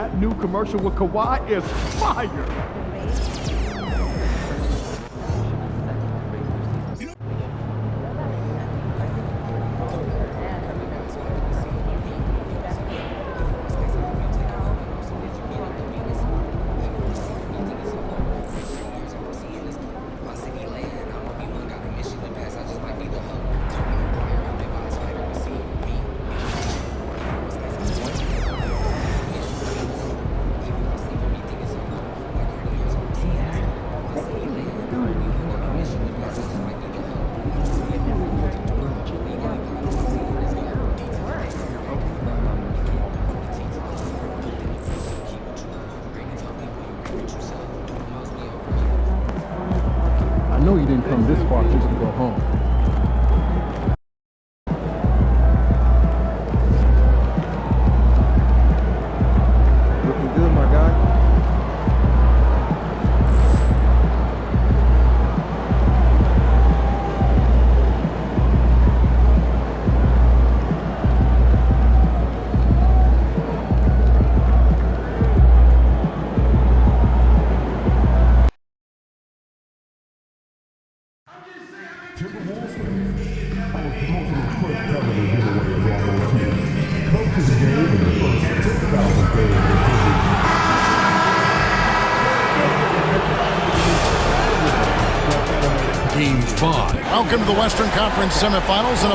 That new commercial with Kawhi is fire. I know you didn't come this far just to go home. Looking good, my guy. Game 5. Welcome to the Western Conference semifinals and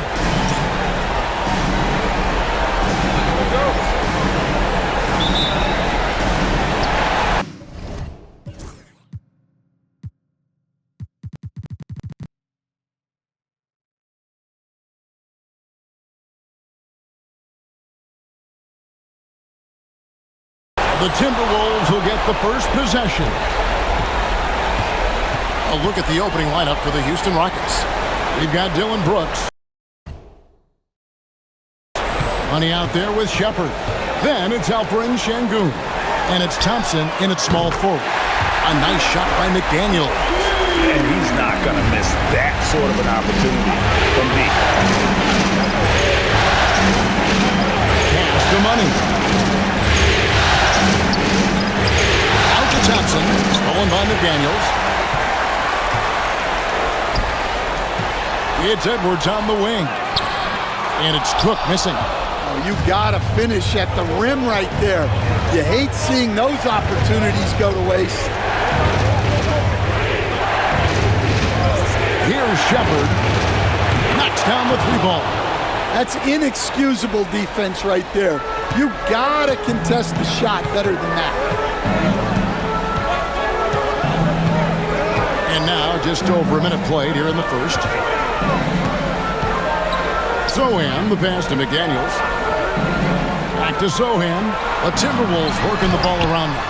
the Timberwolves will get the first possession. A look at the opening lineup for the Houston Rockets. We've got Dylan Brooks. Money out there with Shepard. Then it's Alperen Şengün. And it's Thompson in at small forward. A nice shot by McDaniel. And he's not going to miss that sort of an opportunity from deep. Pass to Money. Out to Thompson. Stolen by McDaniels. It's Edwards on the wing. And it's Cook missing. Oh, you gotta finish at the rim right there. You hate seeing those opportunities go to waste. Here's Shepard. Knocks down the three ball. That's inexcusable defense right there. You gotta contest the shot better than that. And now just over a minute played here in the first. Sochan, the pass to McDaniels. Back to Sochan. The Timberwolves working the ball around now.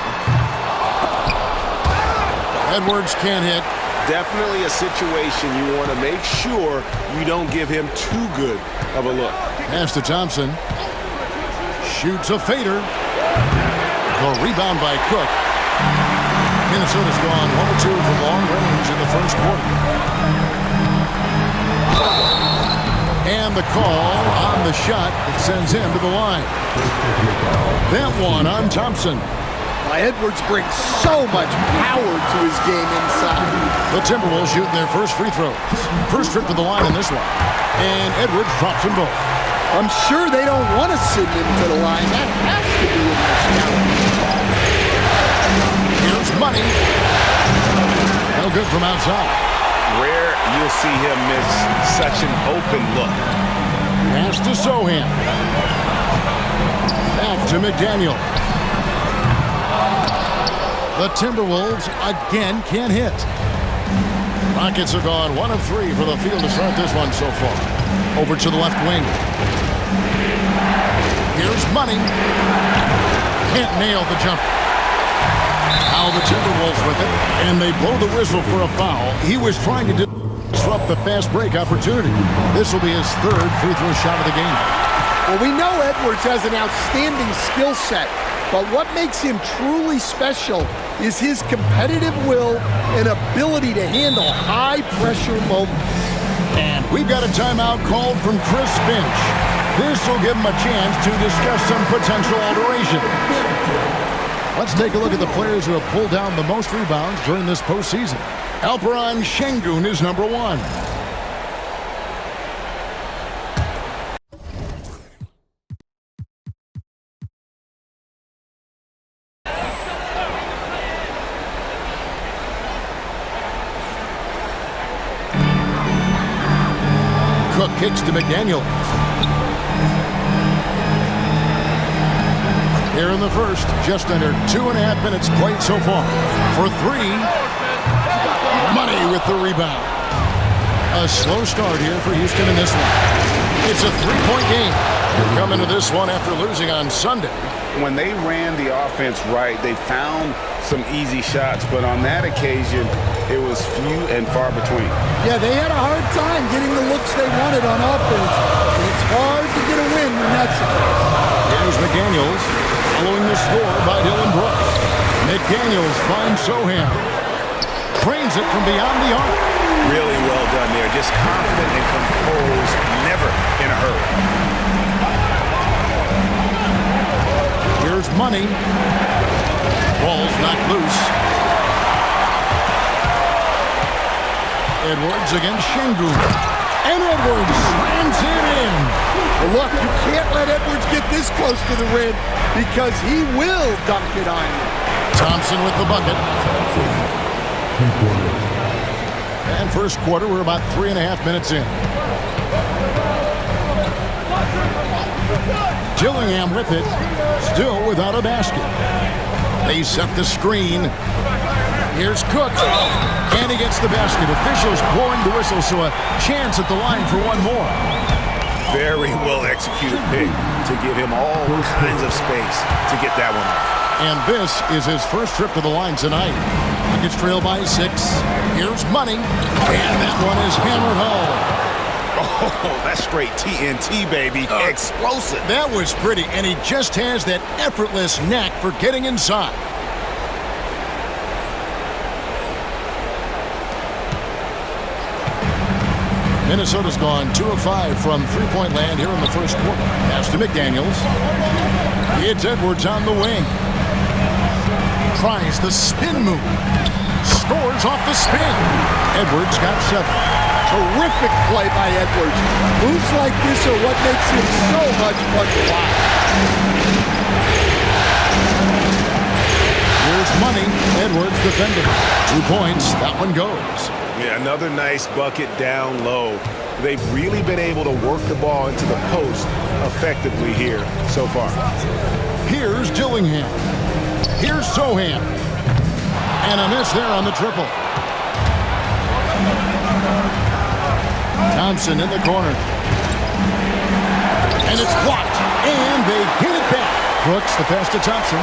Edwards can't hit. Definitely a situation you want to make sure you don't give him too good of a look. Pass to Thompson. Shoots a fader. The rebound by Cook. Minnesota's gone 1 or 2 from long range in the first quarter. And the call on the shot that sends him to the line. That one on Thompson. Edwards brings so much power to his game inside. The Timberwolves shooting their first free throws. First trip to the line in this one. And Edwards drops them both. I'm sure they don't want to send him to the line. That has to be in their scouting. Here's Money. No good from outside. Rare you'll see him miss such an open look. Pass to Sochan. Back to McDaniel. The Timberwolves again can't hit. Rockets are gone 1 of 3 for the field to start this one so far. Over to the left wing. Here's Money. Can't nail the jumper. Now the Timberwolves with it, and they blow the whistle for a foul. He was trying to disrupt the fast break opportunity. This will be his 3rd free throw shot of the game. Well, we know Edwards has an outstanding skill set, but what makes him truly special is his competitive will and ability to handle high-pressure moments. And we've got a timeout called from Chris Finch. This will give him a chance to discuss some potential alteration. Let's take a look at the players who have pulled down the most rebounds during this postseason. Alperen Şengün is number 1. Cook kicks to McDaniel. Here in the first, just under 2.5 minutes played so far. For 3, Money with the rebound. A slow start here for Houston in this one. It's a 3-point game. They're coming to this one after losing on Sunday. When they ran the offense right, they found some easy shots, but on that occasion, it was few and far between. Yeah, they had a hard time getting the looks they wanted on offense, and it's hard to get a win when that's the case. Here's McDaniels, following the score by Dillon Brooks. McDaniels finds Sochan. Trains it from beyond the arc. Really well done there. Just confident and composed, never in a hurry. Here's Money. Ball's knocked loose. Edwards against Şengün. And Edwards slams it in. Well, look, you can't let Edwards get this close to the rim because he will dunk it on you. Thompson with the bucket. And first quarter, we're about 3.5 minutes in. Gillingham with it, still without a basket. They set the screen. Here's Cook, and he gets the basket. Officials blowing the whistle, so a chance at the line for one more. Very well executed pick to give him all kinds of space to get that one off. And this is his first trip to the line tonight. Nuggets trail by 6. Here's Money, and that one is hammered home. Oh, that's straight TNT, baby. Explosive. That was pretty, and he just has that effortless knack for getting inside. Minnesota's gone 2 of 5 from three-point land here in the first quarter. Pass to McDaniels. It's Edwards on the wing. Tries the spin move. Scores off the spin. Edwards got 7. Terrific play by Edwards. Moves like this are what makes him so much fun to watch. Here's Money. Edwards defending. 2 points. That one goes. Yeah, another nice bucket down low. They've really been able to work the ball into the post effectively here so far. Here's Gillingham. Here's Sochan. And a miss there on the triple. Thompson in the corner. And it's blocked. And they get it back. Brooks the pass to Thompson.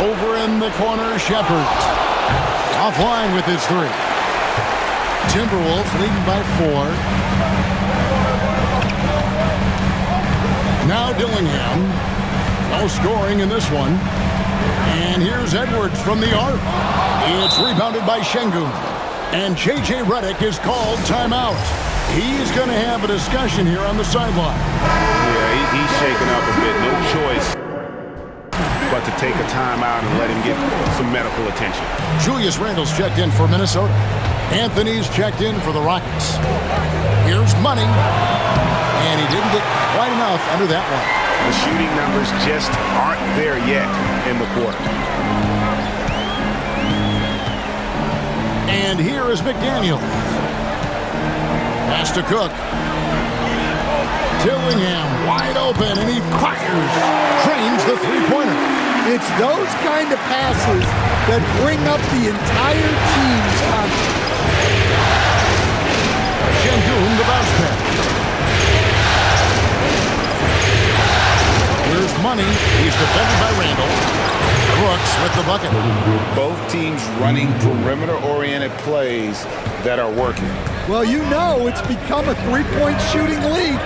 Over in the corner, Shepard. Offline with his 3. Timberwolves leading by 4. Now Dillingham. No scoring in this one. And here's Edwards from the arc. It's rebounded by Şengün. And J.J. Redick is called timeout. He's going to have a discussion here on the sideline. Yeah, he's shaking up a bit. No choice but to take a timeout and let him get some medical attention. Julius Randle's checked in for Minnesota. Anthony's checked in for the Rockets. Here's Money. And he didn't get quite enough under that one. The shooting numbers just aren't there yet in the quarter. And here is McDaniel. Pass to Cook. Dillingham wide open, and he fires. Trains the three-pointer. It's those kind of passes that bring up the entire team's confidence. Şengün the bounce pass. Here's Money. He's defended by Randle. Brooks with the bucket. Both teams running perimeter-oriented plays that are working. Well, you know it's become a three-point shooting league.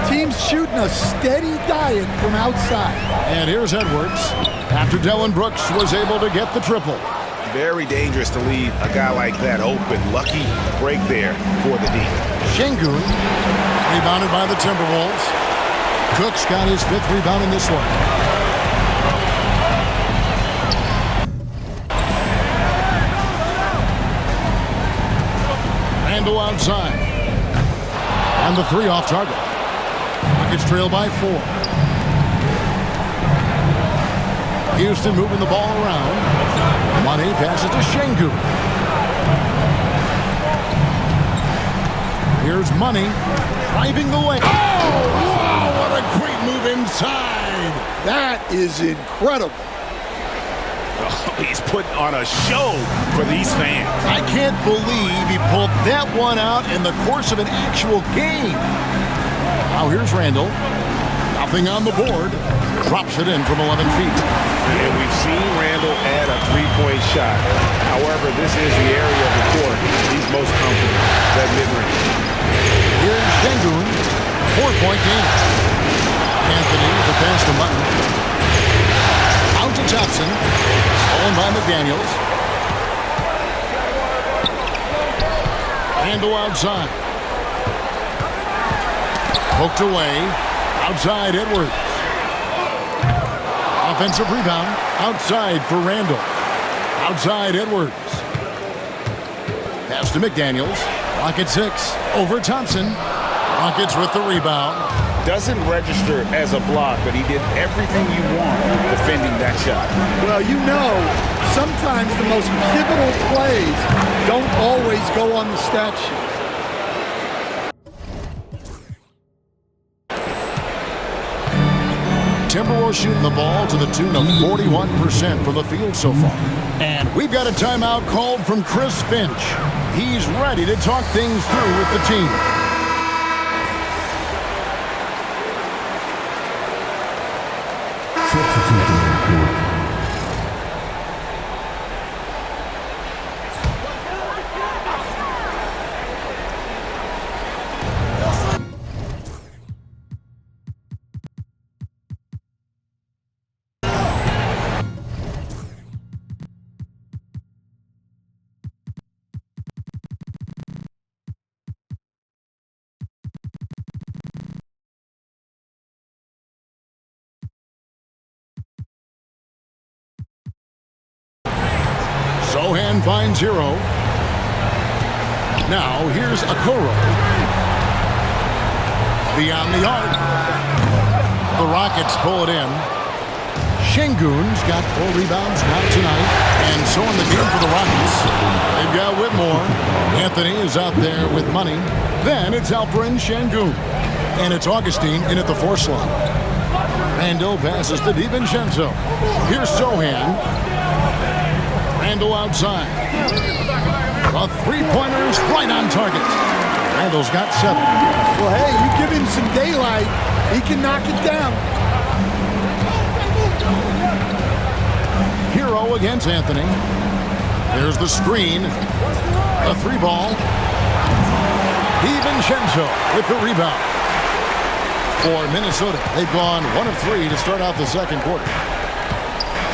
Teams shooting a steady diet from outside. And here's Edwards. After Dillon Brooks was able to get the triple. Very dangerous to leave a guy like that open. Lucky break there for the D. Şengün rebounded by the Timberwolves. Cook's got his 5th rebound in this one. Randall outside. And the 3 off target. Rockets trail by 4. Houston moving the ball around. Money passes to Şengün. Here's Money driving the lane. Oh, wow, what a great move inside. That is incredible. Oh, he's putting on a show for these fans. I can't believe he pulled that one out in the course of an actual game. Now here's Randall. Nothing on the board. Drops it in from 11 feet. And we've seen Randall add a 3-point shot. However, this is the area of the court he's most comfortable, that mid-range. Here's Şengün. 4-point game. Anthony, the pass to Mutton. Out to Thompson. Stolen by McDaniels. Randall outside. Poked away. Outside Edwards. Offensive rebound. Outside for Randall. Outside Edwards. Pass to McDaniels. Rockets 6. Over Thompson. Rockets with the rebound. Doesn't register as a block, but he did everything you want defending that shot. Well, you know, sometimes the most pivotal plays don't always go on the stat sheet. Timberwolves shooting the ball to the tune of 41% from the field so far. And we've got a timeout called from Chris Finch. He's ready to talk things through with the team. Sochan finds Hero. Now here's Okoro. Beyond the arc. The Rockets pull it in. Şengün's got 4 rebounds now tonight. And so in the game for the Rockets. They've got Whitmore. Anthony is out there with Money. Then it's Alperen Şengün. And it's Augustine in at the 4 slot. Randall passes to DiVincenzo. Here's Sochan. Randall outside. The 3-pointers right on target. Randall's got 7. Well, hey, you give him some daylight, he can knock it down. Hero against Anthony. There's the screen. A 3-ball. DiVincenzo with the rebound. For Minnesota, they've gone 1 of 3 to start out the second quarter.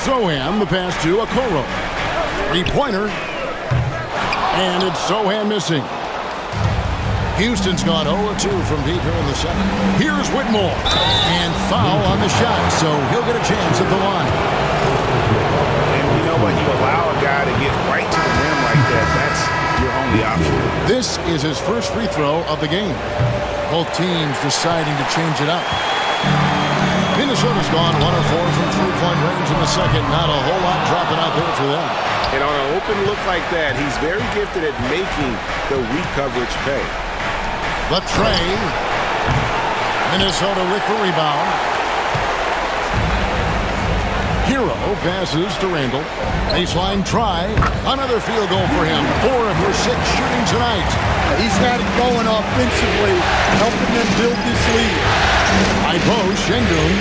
Sochan, the pass to Okoro. 3-pointer. And it's Sochan missing. Houston's gone 0-2 from deep here in the second. Here's Whitmore. And foul on the shot, so he'll get a chance at the line. And you know what? You allow a guy to get right to the rim like that. That's your only option. This is his first free throw of the game. Both teams deciding to change it up. Minnesota's gone 1 of 4 from 3-point range in the second. Not a whole lot dropping out there for them. And on an open look like that, he's very gifted at making the weak coverage pay. The tray. Minnesota with the rebound. Hero passes to Randall. Baseline try. Another field goal for him. 4 for 6 shooting tonight. He's had it going offensively, helping them build this lead. High post, Şengün.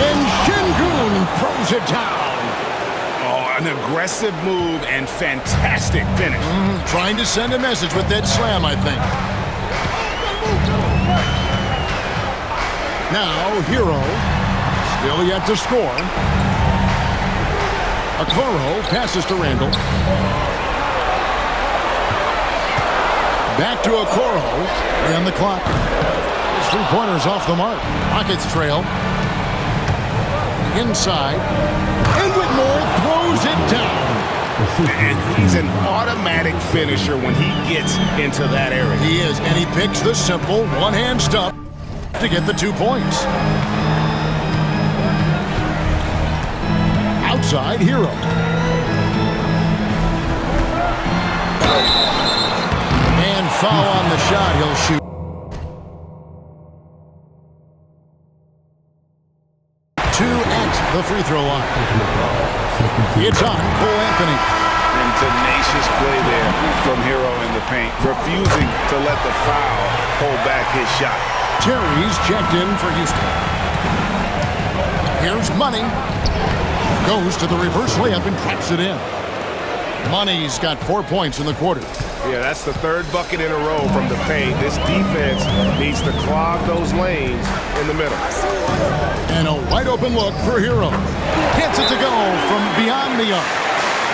And Şengün throws it down. Oh, an aggressive move and fantastic finish. Trying to send a message with that slam, I think. Now, Hero. Still yet to score. Okoro passes to Randall. Back to Okoro. And the clock. His 3-pointers off the mark. Rockets trail. Inside. And Whitmore throws it down. And he's an automatic finisher when he gets into that area. He is, and he picks the simple one-hand stuff to get the 2 points. Outside Hero. And foul on the shot. He'll shoot. At the free throw line. It's on Cole Anthony. And tenacious play there from Hero in the paint, refusing to let the foul hold back his shot. Terry's checked in for Houston. Here's Money. Goes to the reverse layup and traps it in. Money's got 4 points in the quarter. Yeah, that's the third bucket in a row from the paint. This defense needs to clog those lanes in the middle. And a wide open look for Hero. Gets it to go from beyond the arc.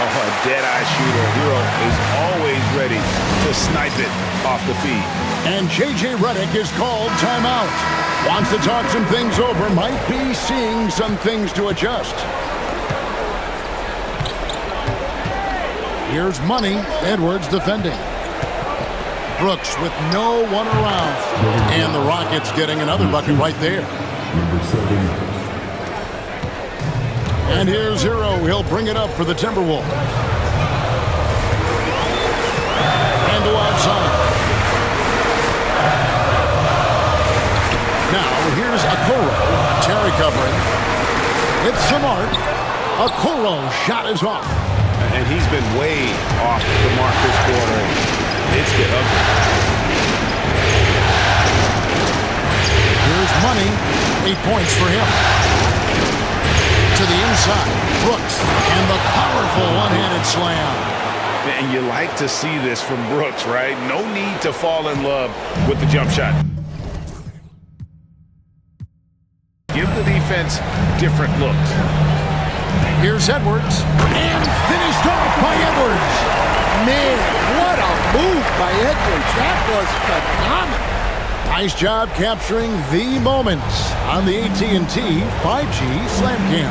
Oh, a dead-eye shooter. Hero is always ready to snipe it off the feed. And J.J. Redick is called timeout. Wants to talk some things over. Might be seeing some things to adjust. Here's Money. Edwards defending. Brooks with no one around. And the Rockets getting another bucket right there. And here's Hero. He'll bring it up for the Timberwolves. And to outside. Now here's Okoro. Terry covering. It's Samart. Okoro's shot is off. And he's been way off the mark this quarter. It's been ugly. Here's Money. 8 points for him. To the inside. Brooks. And the powerful one-handed slam. And you like to see this from Brooks, right? No need to fall in love with the jump shot. Give the defense different looks. Here's Edwards. And finished off by Edwards. Man, what a move by Edwards. That was phenomenal. Nice job capturing the moments on the AT&T 5G Slam Cam.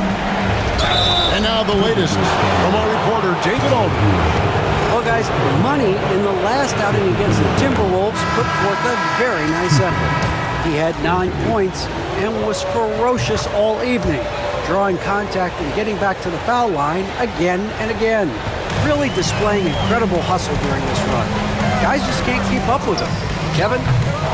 And now the latest from our reporter, David Aldridge. Well, guys, Money in the last outing against the Timberwolves put forth a very nice effort. He had 9 points and was ferocious all evening, drawing contact and getting back to the foul line again and again. Really displaying incredible hustle during this run. Guys just can't keep up with him. Kevin?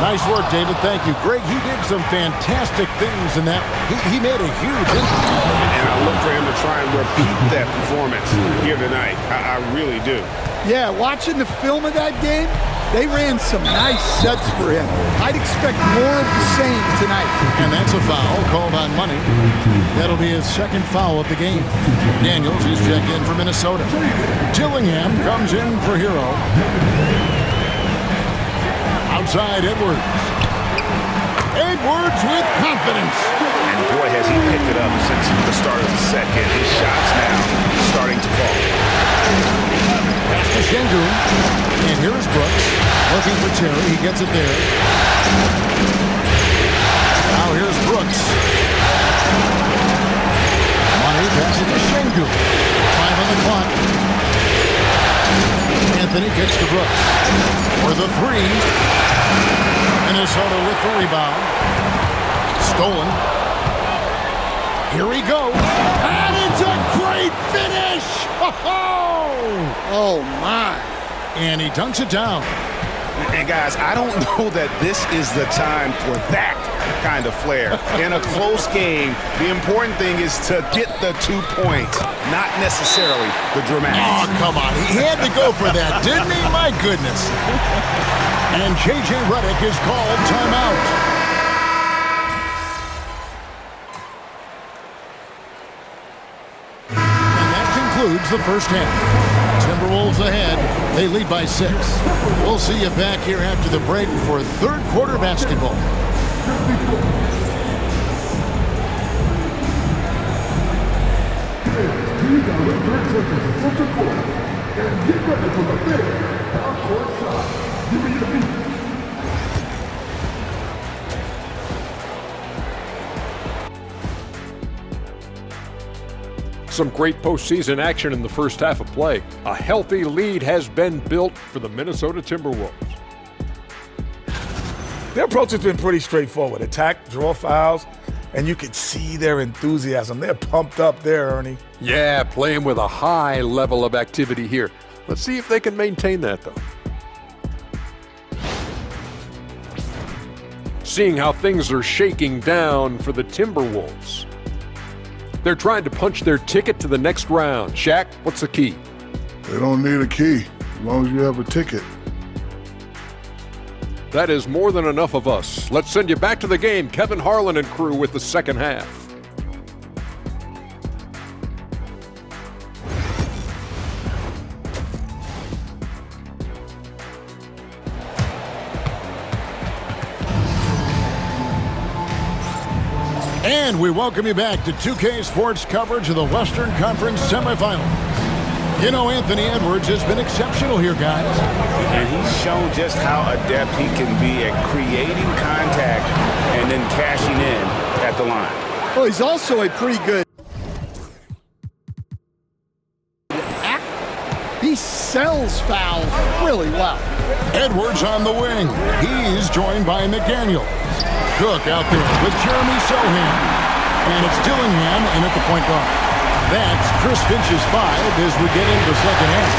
Nice work, David. Thank you. Greg, he did some fantastic things in that. He made a huge impact. And I look for him to try and repeat that performance here tonight. I really do. Yeah, watching the film of that game, they ran some nice sets for him. I'd expect more of the same tonight. And that's a foul called on Money. That'll be his second foul of the game. Daniels is checked in for Minnesota. Dillingham comes in for Hero. Outside Edwards. Edwards with confidence. And boy, has he picked it up since the start of the second. His shots now starting to fall. Pass to Şengün. And here's Brooks. Looking for Terry. He gets it there. Now here's Brooks. Money passes to Şengün. 5 on the clock. Anthony kicks to Brooks. For the three. Minnesota with the rebound. Stolen. Here he goes. And it's a great finish! Oh, my. And he dunks it down. And guys, I don't know that this is the time for that kind of flair. In a close game, the important thing is to get the 2 points, not necessarily the dramatics. Oh, come on. He had to go for that, didn't he? My goodness. And J.J. Redick is called timeout. And that concludes the first half. Timberwolves ahead. They lead by 6. We'll see you back here after the break for third quarter basketball. Some great postseason action in the first half of play. A healthy lead has been built for the Minnesota Timberwolves. Their approach has been pretty straightforward. Attack, draw fouls, and you can see their enthusiasm. They're pumped up there, Ernie. Yeah, playing with a high level of activity here. Let's see if they can maintain that, though. Seeing how things are shaking down for the Timberwolves. They're trying to punch their ticket to the next round. Shaq, what's the key? They don't need a key, as long as you have a ticket. That is more than enough of us. Let's send you back to the game. Kevin Harlan and crew with the second half. And we welcome you back to 2K Sports coverage of the Western Conference semifinals. You know, Anthony Edwards has been exceptional here, guys. And he's shown just how adept he can be at creating contact and then cashing in at the line. Well, he's also a pretty good He sells fouls really well. Edwards on the wing. He's joined by McDaniel. Cook out there with Jeremy Sohan. And it's Dillingham in at the point guard. That's Chris Finch's 5 as we get into the second half.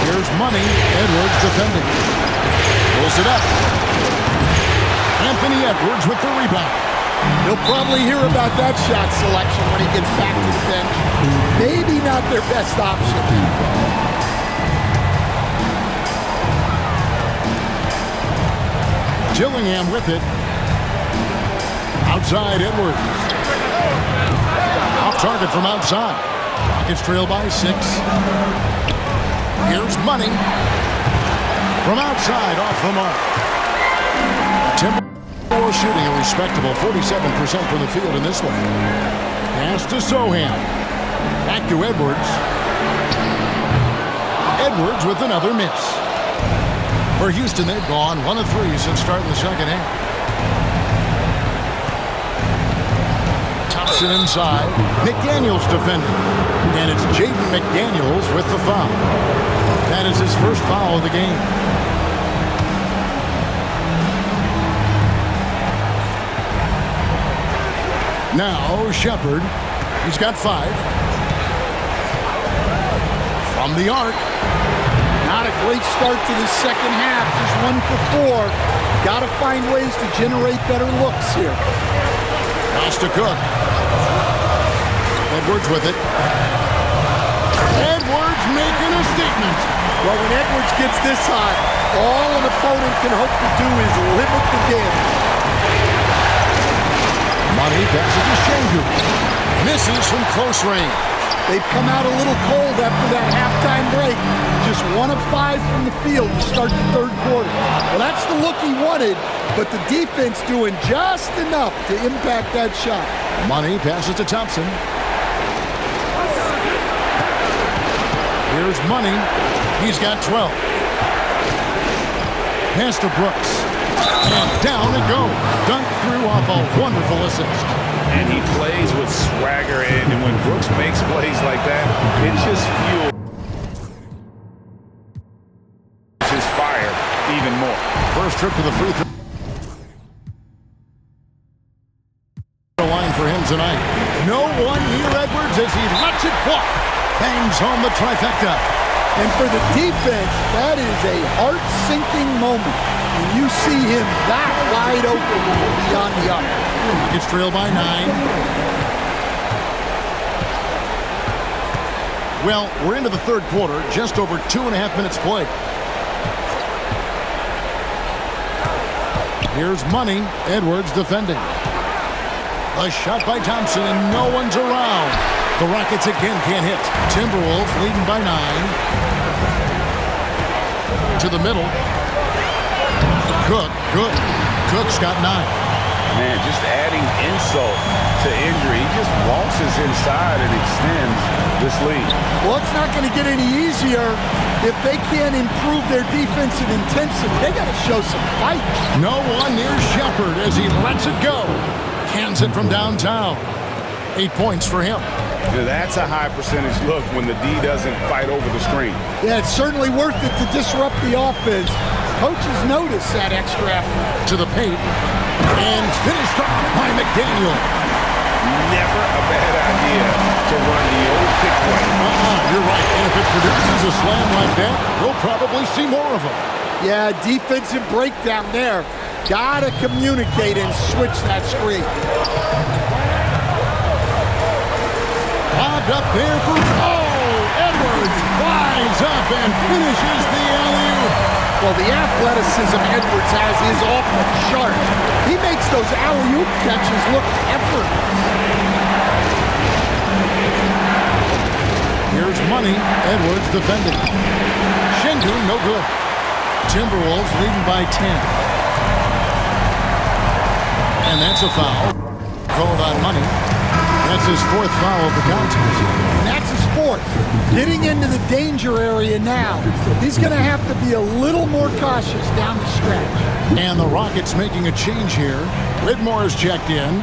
Here's Money. Edwards defending. Pulls it up. Anthony Edwards with the rebound. He'll probably hear about that shot selection when he gets back to the bench. Maybe not their best option. Dillingham with it. Outside Edwards. Off target from outside. Rockets trail by 6. Here's Money. From outside, off the mark. Timberwolves shooting a respectable 47% from the field in this one. Pass to Sohan. Back to Edwards. Edwards with another miss. For Houston, they've gone 1 of 3 since starting the second half. Thompson inside. McDaniels defending. And it's Jaden McDaniels with the foul. That is his first foul of the game. Now Shepard. He's got 5. From the arc. Not a great start to the second half. Just 1 for 4. Got to find ways to generate better looks here. Pass to Cook. Edwards with it. Edwards making a statement. Well, when Edwards gets this hot, all an opponent can hope to do is limit the damage. Money passes to Şengün. Misses from close range. They've come out a little cold after that halftime break. Just 1 of 5 from the field to start the third quarter. Well, that's the look he wanted, but the defense doing just enough to impact that shot. Money passes to Thompson. Here's Money. He's got 12. Pass to Brooks. And down it goes. Dunk through off a wonderful assist. And he plays with swagger, and when Brooks makes plays like that, it just fuels his fire even more. First trip to the free throw line for him tonight. No one near Edwards as he lets it fly. Bangs home the trifecta. And for the defense, that is a heart-sinking moment. When you see him that wide open beyond the arc. Rockets trail by 9. Well, we're into the third quarter, just over 2.5 minutes played. Here's Money. Edwards defending. A shot by Thompson, and no one's around. The Rockets again can't hit. Timberwolves leading by 9. To the middle. Cook, good. Cook's got 9. Man, just adding insult to injury. He just waltzes inside and extends this lead. Well, it's not going to get any easier if they can't improve their defensive intensity. They got to show some fight. No one near Shepard as he lets it go. Hands it from downtown. 8 points for him. Yeah, that's a high percentage look when the D doesn't fight over the screen. Yeah, it's certainly worth it to disrupt the offense. Coaches notice that extra effort. To the paint. And finished off by McDaniel. Never a bad idea to run the old pick play. You're right. And if it produces a slam like that, we'll probably see more of them. Yeah, defensive breakdown there. Gotta communicate and switch that screen. Lobbed up there for, Edwards flies up and finishes the alley-oop. Well, the athleticism Edwards has is off the chart. He makes those alley-oop catches look effortless. Here's Money. Edwards defending. Şengün, no good. Timberwolves leading by 10. And that's a foul. Called on Money. That's his 4th foul of the contest. And that's his 4th. Getting into the danger area now. He's going to have to be a little more cautious down the stretch. And the Rockets making a change here. Whitmore is checked in.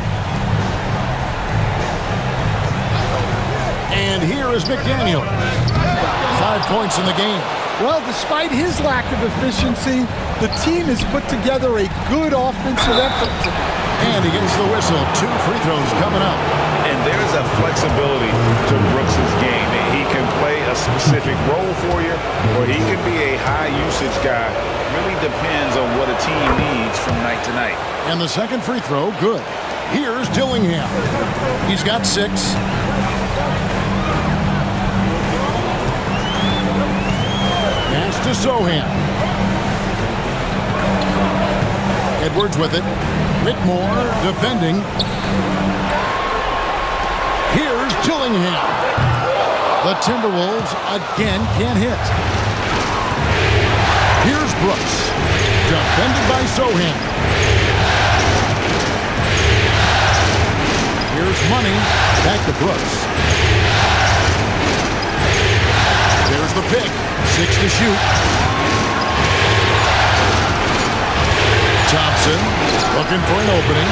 And here is McDaniel. 5 points in the game. Well, despite his lack of efficiency, the team has put together a good offensive effort today. And he gets the whistle. 2 free throws coming up. And there's a flexibility to Brooks' game. He can play a specific role for you, or he can be a high-usage guy. Really depends on what a team needs from night to night. And the second free throw, good. Here's Dillingham. He's got 6. Pass to Sohan. Edwards with it. Whitmore defending. Here's Dillingham. The Timberwolves again can't hit. Here's Brooks. Defended by Sohan. Here's Money. Back to Brooks. There's the pick. 6 to shoot. Thompson looking for an opening.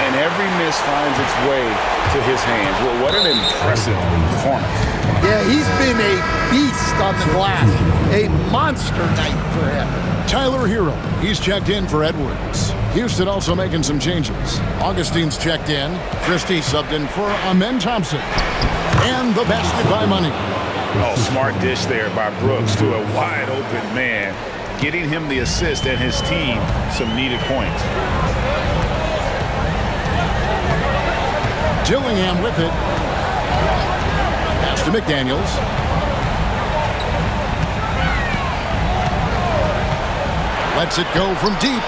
And every miss finds its way to his hands. Well, what an impressive performance. Yeah, he's been a beast on the glass. A monster night for him. Tyler Hero, he's checked in for Edwards. Houston also making some changes. Augustine's checked in. Christie subbed in for Amen Thompson. And the basket by Money. Oh, smart dish there by Brooks to a wide open man, getting him the assist and his team some needed points. Dillingham with it. Pass to McDaniels. Lets it go from deep.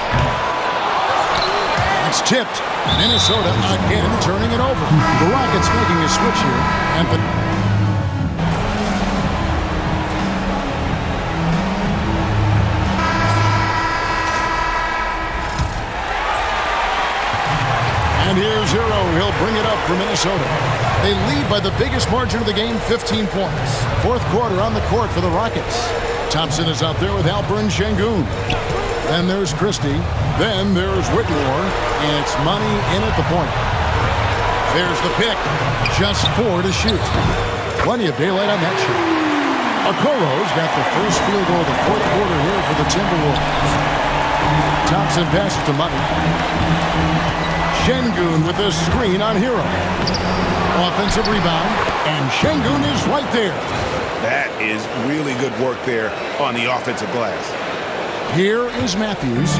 It's tipped. Minnesota again turning it over. The Rockets making a switch here. And here's Hero. He'll bring it up for Minnesota. They lead by the biggest margin of the game, 15 points. 4th quarter on the court for the Rockets. Thompson is out there with Alperen Şengün. Then there's Christie. Then there's Whitmore. And it's Money in at the point. There's the pick. Just 4 to shoot. Plenty of daylight on that shot. Okoro's got the first field goal of the 4th quarter here for the Timberwolves. Thompson passes to Money. Şengün with a screen on Hero. Offensive rebound, and Şengün is right there. That is really good work there on the offensive glass. Here is Matthews.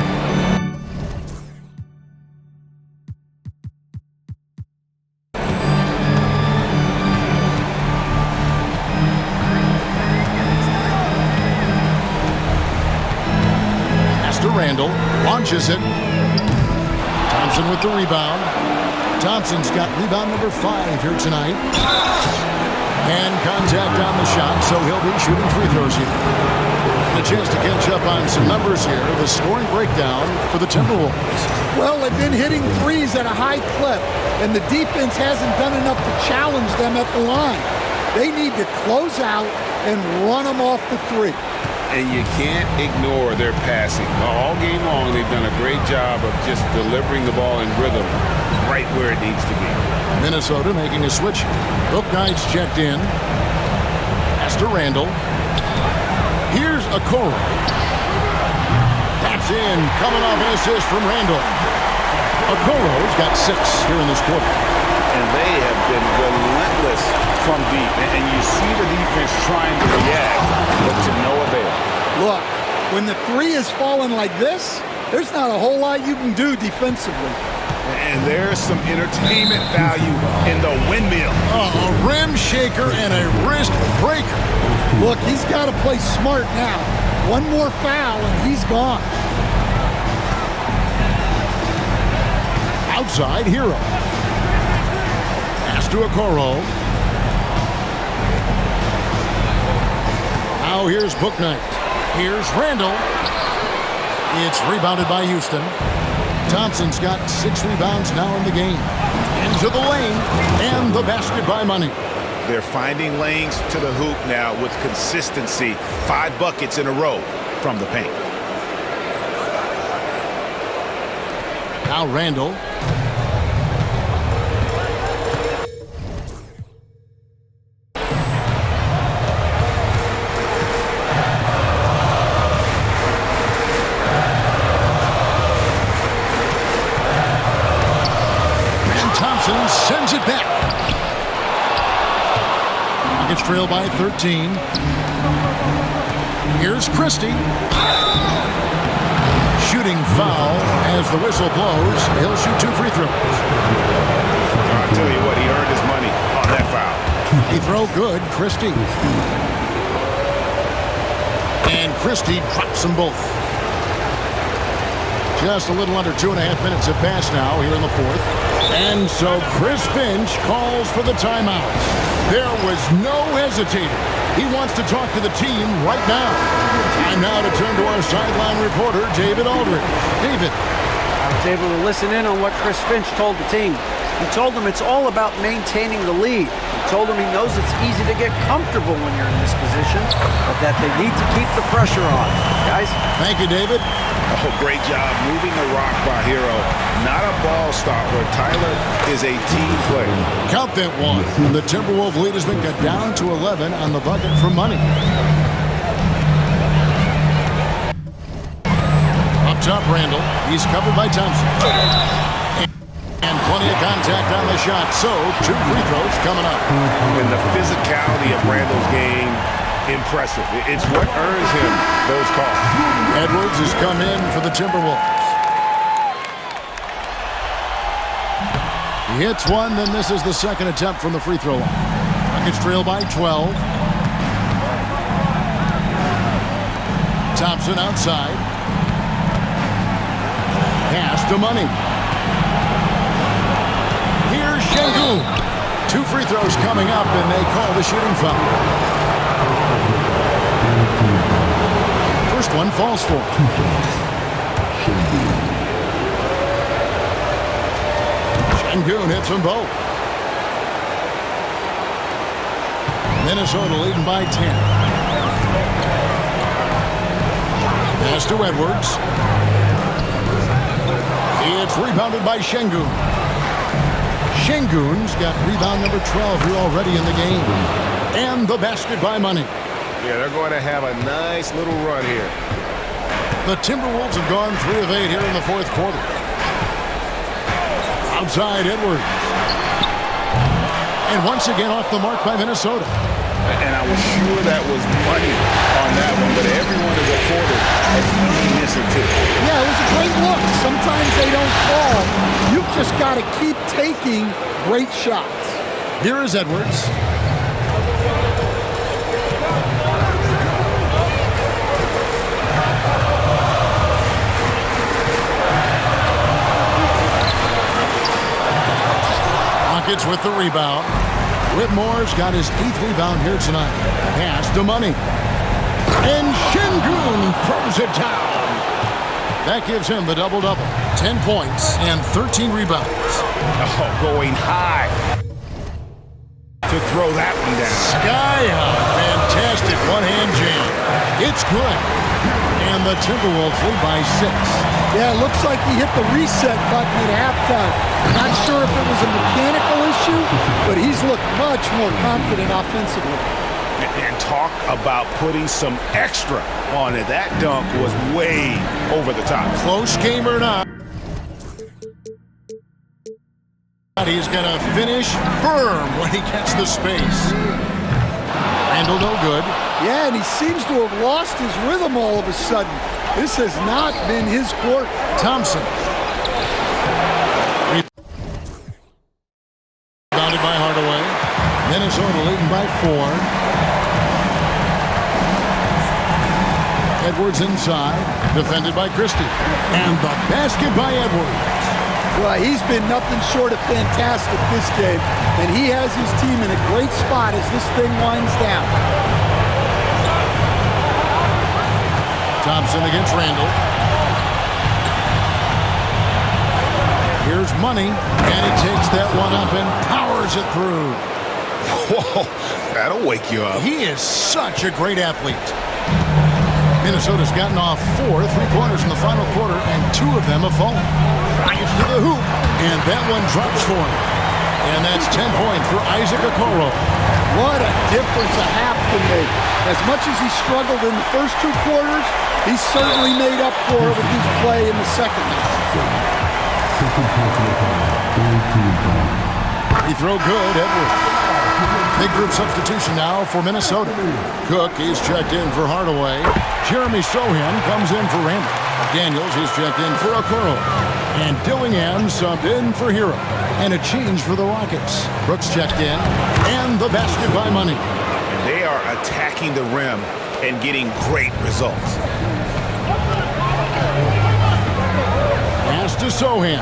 Pass to Randall, launches it. Thompson with the rebound. Thompson's got rebound number 5 here tonight. And contact on the shot, so he'll be shooting free throws here. And a chance to catch up on some numbers here. The scoring breakdown for the Timberwolves. Well, they've been hitting threes at a high clip, and the defense hasn't done enough to challenge them at the line. They need to close out and run them off the 3. And you can't ignore their passing. All game long, they've done a great job of just delivering the ball in rhythm right where it needs to be. Minnesota making a switch. Bouknight's checked in. Pass to Randall. Here's Okoro. That's in. Coming off an assist from Randall. Okoro's got 6 here in this quarter. And they have been relentless from deep. And you see the defense trying to react, but to no avail. Look, when the 3 is falling like this, there's not a whole lot you can do defensively. And there's some entertainment value in the windmill. A rim shaker and a wrist breaker. Look, he's got to play smart now. One more foul and he's gone. Outside Hero. Pass to Okoro. Now here's Bouknight. Here's Randall. It's rebounded by Houston. Thompson's got 6 rebounds now in the game. Into the lane, and the basket by Money. They're finding lanes to the hoop now with consistency. 5 buckets in a row from the paint. Now Randall. Sends it back. Nuggets trail by 13. Here's Christie. Shooting foul as the whistle blows. He'll shoot 2 free throws. I'll tell you what, he earned his money on that foul. Free throw good, Christie. And Christie drops them both. Just a little under 2.5 minutes have passed now here in the 4th. And so Chris Finch calls for the timeout. There was no hesitating. He wants to talk to the team right now. Time now to turn to our sideline reporter, David Aldridge. David. I was able to listen in on what Chris Finch told the team. He told them it's all about maintaining the lead. He told them he knows it's easy to get comfortable when you're in this position, but that they need to keep the pressure on. Guys? Thank you, David. Oh, great job moving the rock by Hero. Not a ball stopper. Tyler is a team player. Count that one. The Timberwolves lead has been cut down to 11 on the bucket for Money. Up top, Randall. He's covered by Thompson. And plenty of contact on the shot. So, 2 free throws coming up. And the physicality of Randall's game, impressive. It's what earns him those calls. Edwards has come in for the Timberwolves. He hits one, then this is the second attempt from the free throw line. Nuggets trail by 12. Thompson outside. Pass to Money. Here's Şengün. 2 free throws coming up, and they call the shooting foul. First one falls for him. Şengün hits them both. Minnesota leading by 10. Pass to Edwards. It's rebounded by Şengün. Şengün's got rebound number 12 here already in the game. And the basket by Money. Yeah, they're going to have a nice little run here. The Timberwolves have gone 3 of 8 here in the 4th quarter. Outside Edwards. And once again off the mark by Minnesota. And I was sure that was money on that one, but everyone is afforded an easy miss or 2. Yeah, it was a great look. Sometimes they don't fall. You've just got to keep taking great shots. Here is Edwards. Rockets with the rebound. Whitmore's got his 8th rebound here tonight. Pass to Money. And Şengün throws it down. That gives him the double-double. 10 points and 13 rebounds. Oh, going high to throw that one down. Sky high. Fantastic one-hand jam. It's good. And the Timberwolves lead by 6. Yeah, it looks like he hit the reset button at halftime. Not sure if it was a mechanical issue, but he's looked much more confident offensively. And talk about putting some extra on it. That dunk was way over the top. Close game or not, he's going to finish firm when he gets the space. Randall no good. Yeah, and he seems to have lost his rhythm all of a sudden. This has not been his court. Thompson. Rebounded by Hardaway. Minnesota leading by 4. Edwards inside, defended by Christie. And the basket by Edwards. Well, he's been nothing short of fantastic this game, and he has his team in a great spot as this thing winds down. Thompson against Randall. Here's Money, and he takes that one up and powers it through. Whoa, that'll wake you up. He is such a great athlete. Minnesota's gotten off 4 3-pointers in the final quarter, and 2 of them have fallen. Drives to the hoop, and that one drops for him. And that's 10 points for Isaac Okoro. What a difference a half can make. As much as he struggled in the first 2 quarters, he certainly made up for it with his play in the second half. He throw good, Edwards. Big group substitution now for Minnesota. Cook is checked in for Hardaway. Jeremy Sohan comes in for Randall. Daniels is checked in for Okoro. And Dillingham subbed in for Hero. And a change for the Rockets. Brooks checked in. And the basket by Money. And they are attacking the rim and getting great results. Pass to Sohan.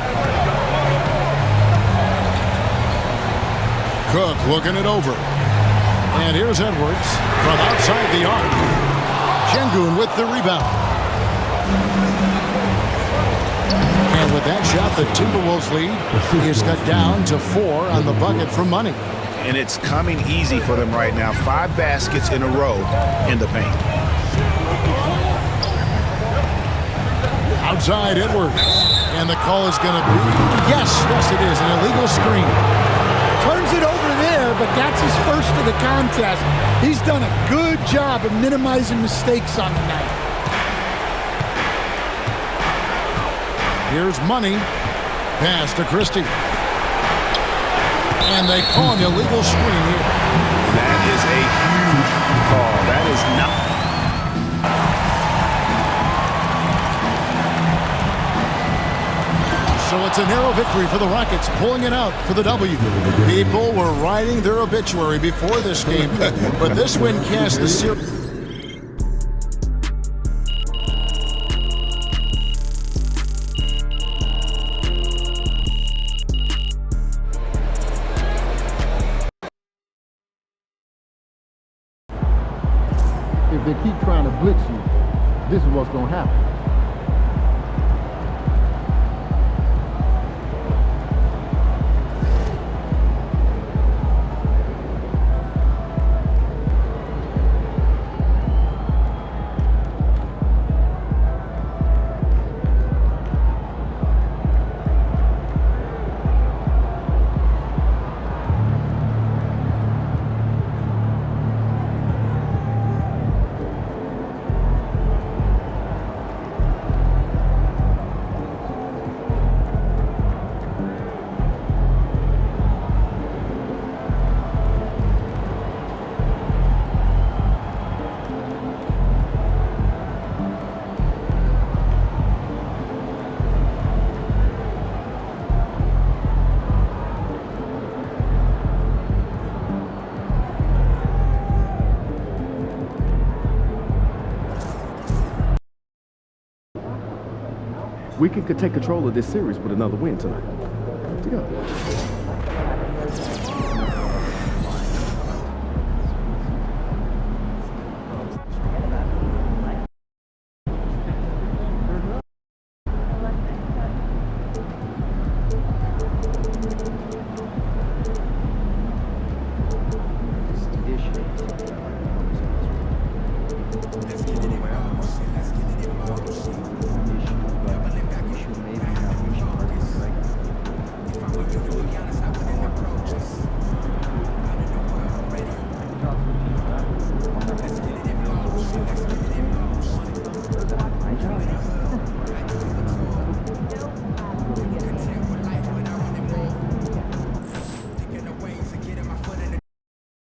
Cook looking it over. And here's Edwards from outside the arc. Şengün with the rebound. And with that shot, the Timberwolves lead is cut down to 4 on the bucket from Money. And it's coming easy for them right now. 5 baskets in a row in the paint. Outside Edwards. And the call is going to be, yes, it is, an illegal screen. Turns it over there, but that's his first of the contest. He's done a good job of minimizing mistakes on the night. Here's Money. Pass to Christie. And they call an illegal screen here. That is a huge call. That is not... So it's a narrow victory for the Rockets, pulling it out for the W. People were writing their obituary before this game, but this win cast the series. If they keep trying to blitz you, this is what's going to happen. We could take control of this series with another win tonight. Together.